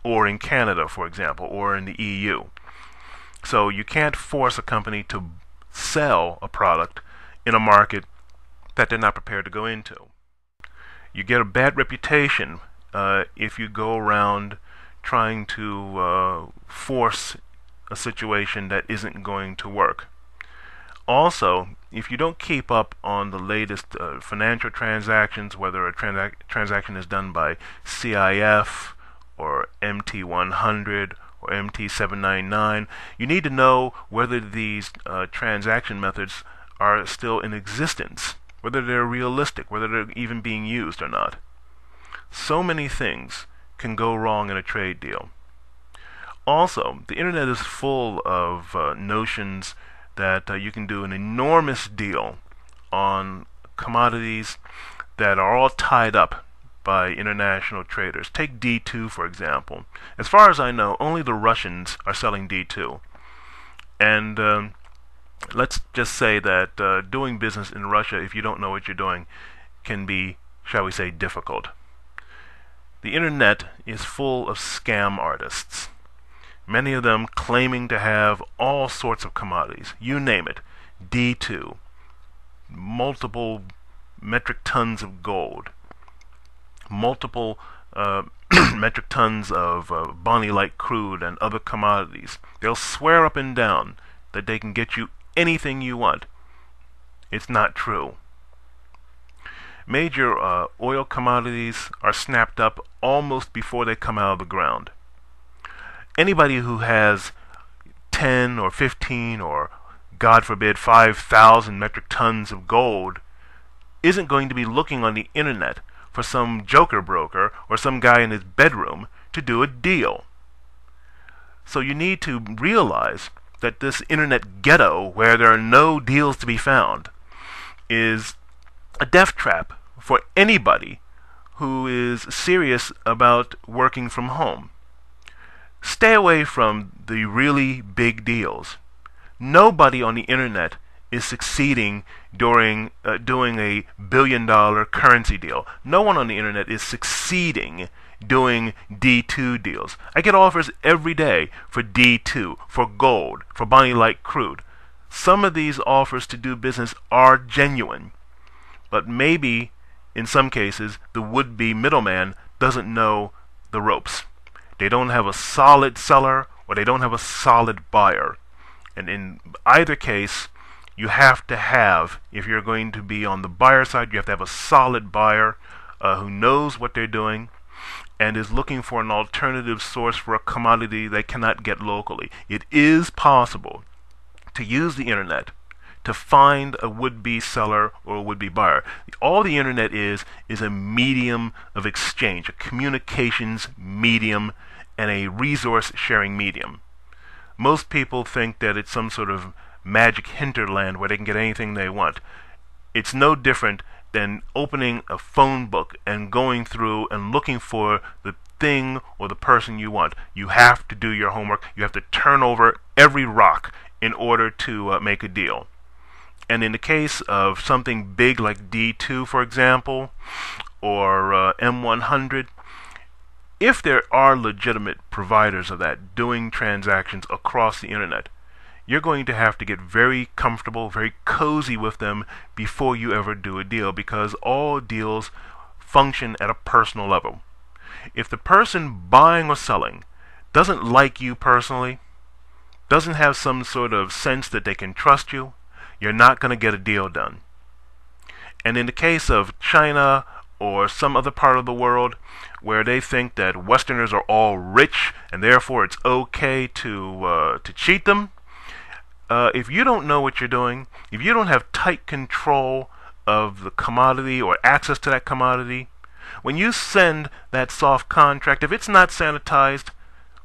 or in Canada, for example, or in the EU. So you can't force a company to sell a product in a market that they're not prepared to go into. You get a bad reputation if you go around trying to force a situation that isn't going to work. Also, if you don't keep up on the latest financial transactions, whether a transaction is done by CIF or MT100 or MT799, you need to know whether these transaction methods are still in existence, whether they're realistic, whether they're even being used or not. So many things can go wrong in a trade deal. Also, the internet is full of notions that you can do an enormous deal on commodities that are all tied up by international traders. Take D2, for example. As far as I know, only the Russians are selling D2. And let's just say that doing business in Russia, if you don't know what you're doing, can be, shall we say, difficult. The internet is full of scam artists. Many of them claiming to have all sorts of commodities. You name it. D2. Multiple metric tons of gold. Multiple metric tons of Bonnie-like crude and other commodities. They'll swear up and down that they can get you anything you want. It's not true. Major oil commodities are snapped up almost before they come out of the ground. Anybody who has 10 or 15 or, God forbid, 5,000 metric tons of gold isn't going to be looking on the internet for some joker broker or some guy in his bedroom to do a deal. So you need to realize that this internet ghetto, where there are no deals to be found, is a death trap for anybody who is serious about working from home. Stay away from the really big deals. Nobody on the internet is succeeding during doing a billion-dollar currency deal. No one on the internet is succeeding doing D2 deals. I get offers every day for D2, for gold, for Bonnie-like crude. Some of these offers to do business are genuine, but maybe in some cases the would-be middleman doesn't know the ropes. They don't have a solid seller or they don't have a solid buyer. And in either case, you have to have, if you're going to be on the buyer side, you have to have a solid buyer who knows what they're doing and is looking for an alternative source for a commodity they cannot get locally. It is possible to use the internet to find a would-be seller or a would-be buyer. All the internet is a medium of exchange, a communications medium and a resource sharing medium. Most people think that it's some sort of magic hinterland where they can get anything they want. It's no different than opening a phone book and going through and looking for the thing or the person you want. You have to do your homework. You have to turn over every rock in order to make a deal. And in the case of something big like D2, for example, or M100, if there are legitimate providers of that doing transactions across the internet, you're going to have to get very comfortable, very cozy with them before you ever do a deal, because all deals function at a personal level. If the person buying or selling doesn't like you personally, doesn't have some sort of sense that they can trust you, you're not going to get a deal done. And in the case of China or some other part of the world where they think that Westerners are all rich and therefore it's okay to cheat them, if you don't know what you're doing, if you don't have tight control of the commodity or access to that commodity, when you send that soft contract, if it's not sanitized,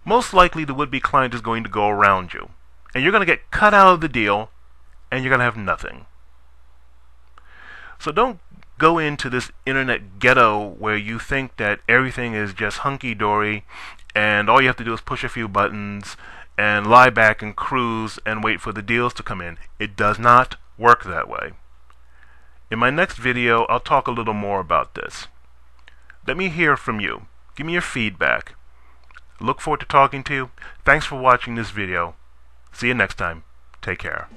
most likely the would-be client is going to go around you. And you're going to get cut out of the deal, and you're going to have nothing. So don't go into this internet ghetto where you think that everything is just hunky-dory, and all you have to do is push a few buttons and lie back and cruise and wait for the deals to come in. It does not work that way. In my next video, I'll talk a little more about this. Let me hear from you. Give me your feedback. Look forward to talking to you. Thanks for watching this video. See you next time. Take care.